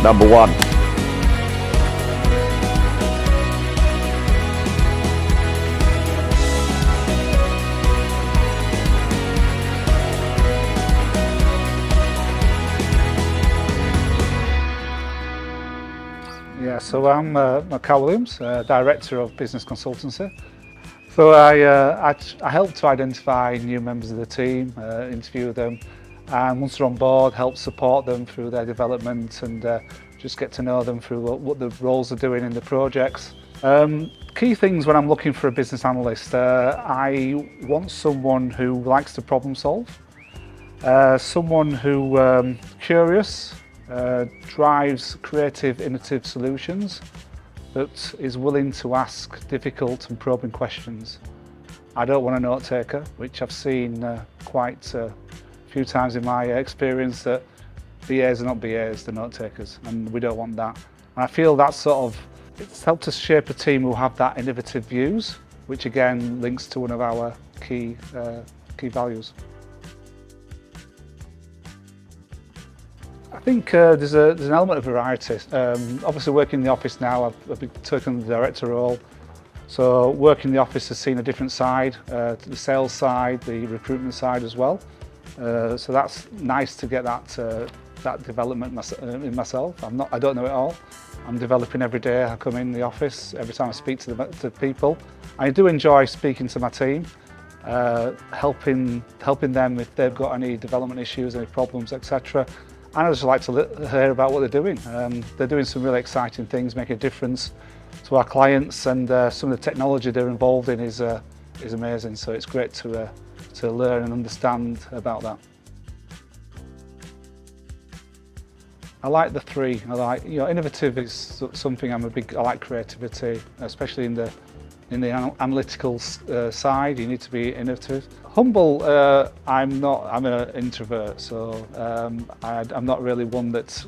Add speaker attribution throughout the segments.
Speaker 1: Number one.
Speaker 2: Yeah, so I'm Carl Williams, Director of Business Consultancy. So I help to identify new members of the team, interview them, and once they're on board, help support them through their development and just get to know them through what the roles are doing in the projects. Key things when I'm looking for a business analyst, I want someone who likes to problem solve, someone who curious, drives creative, innovative solutions, that is willing to ask difficult and probing questions. I don't want a note taker, which I've seen quite a few times in my experience, that BAs are not BAs, they're note takers, and we don't want that. And I feel that it's helped us shape a team who have that innovative views, which again links to one of our key values. I think there's an element of variety. Obviously working in the office now, I've been taking the director role. So working in the office has seen a different side, the sales side, the recruitment side as well. So that's nice to get that development in myself. I don't know it all. I'm developing every day. I come in the office, every time I speak to people. I do enjoy speaking to my team, helping them if they've got any development issues, any problems, etc. And I just like to hear about what they're doing. They're doing some really exciting things, making a difference to our clients, and some of the technology they're involved in is amazing. So it's great to learn and understand about that. I like the three. I like, innovative is something I like creativity, especially in the analytical side. You need to be innovative. Humble, I'm an introvert, so I'm not really one that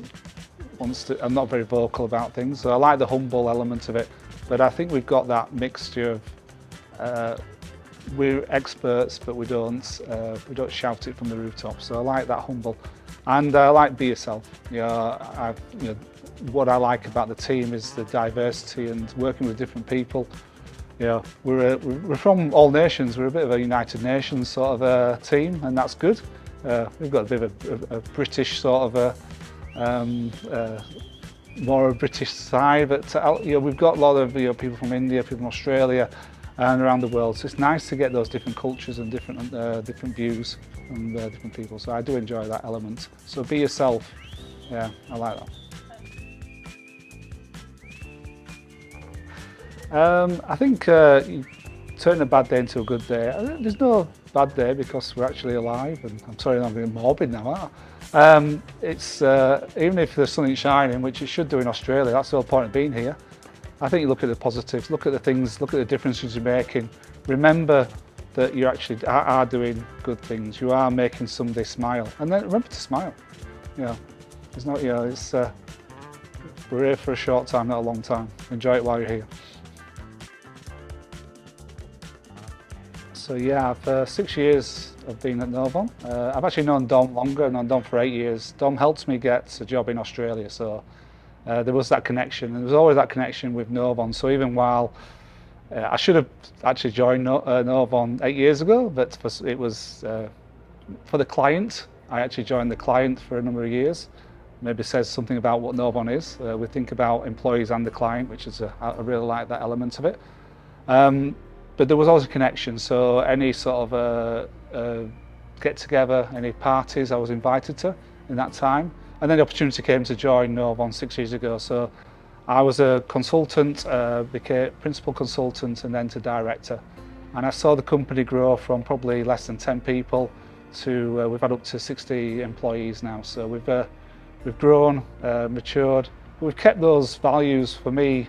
Speaker 2: I'm not very vocal about things. So I like the humble element of it, but I think we've got that mixture of we're experts, but we don't shout it from the rooftop. So I like that humble, and I like be yourself. What I like about the team is the diversity and working with different people. We're from all nations. We're a bit of a United Nations sort of team, and that's good. We've got a bit of a British sort of more a British side, but we've got a lot of people from India, people from Australia, and around the world. So it's nice to get those different cultures and different views from different people. So I do enjoy that element. So be yourself. Yeah, I like that. I think you turn a bad day into a good day. There's no bad day because we're actually alive, and I'm sorry I'm being morbid now. It's even if there's something shining, which it should do in Australia, that's the whole point of being here. I think you look at the positives, look at the things, look at the differences you're making. Remember that you actually are doing good things. You are making somebody smile, and then remember to smile. It's not, we're here for a short time, not a long time. Enjoy it while you're here. So yeah, I've 6 years of being at NOVON. I've actually known Dom longer, I've known Dom for 8 years. Dom helped me get a job in Australia, so there was that connection, and there was always that connection with NOVON. So even while I should have actually joined NOVON 8 years ago, but it was for the client. I actually joined the client for a number of years. Maybe says something about what NOVON is. We think about employees and the client, which is I really like that element of it. But there was always a connection, so any sort of get together, any parties I was invited to in that time. And then the opportunity came to join NOVON 6 years ago. So I was a consultant, became principal consultant, and then to director. And I saw the company grow from probably less than 10 people to we've had up to 60 employees now. So we've grown, matured. We've kept those values. For me,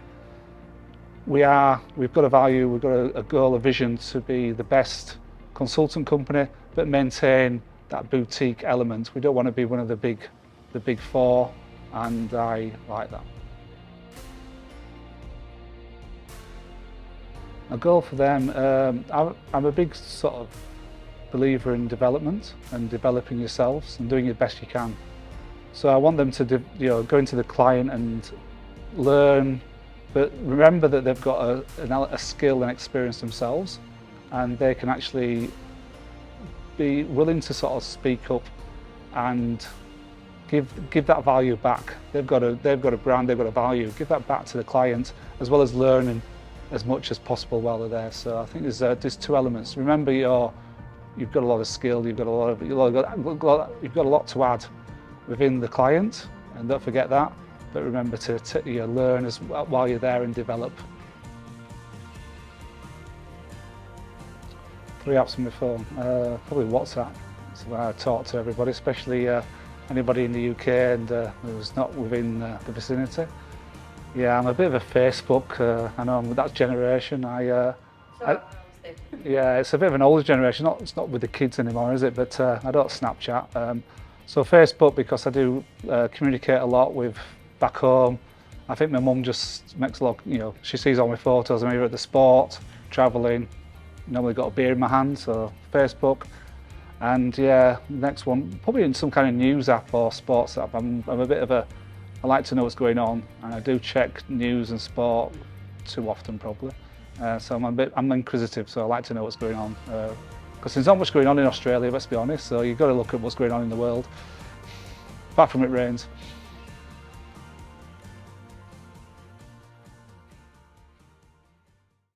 Speaker 2: we've got a value, we've got a goal, a vision to be the best consultant company, but maintain that boutique element. We don't want to be one of the big four, and I like that. A goal for them, I'm a big sort of believer in development and developing yourselves and doing the best you can. So I want them to go into the client and learn, but remember that they've got a skill and experience themselves, and they can actually be willing to sort of speak up and give that value back. They've got a brand, they've got a value. Give that back to the client, as well as learning as much as possible while they're there. So I think there's two elements. Remember, you've got a lot of skill, you've got a lot to add within the client, and don't forget that. But remember to learn while you're there and develop. 3 apps on my phone. Probably WhatsApp. That's where I talk to everybody, especially anybody in the UK and who's not within the vicinity. Yeah, I'm a bit of a Facebook. I know I'm with that generation. Yeah, it's a bit of an older generation. It's not with the kids anymore, is it? But I don't Snapchat. So Facebook, because I do communicate a lot with back home. I think my mum just makes a lot. She sees all my photos. I'm either at the sport, travelling. Normally got a beer in my hand, so Facebook. And yeah, next one, probably in some kind of news app or sports app. I'm a bit of I like to know what's going on, and I do check news and sport too often probably. So I'm inquisitive, so I like to know what's going on. Because there's not much going on in Australia, let's be honest, so you've got to look at what's going on in the world. Apart from it rains.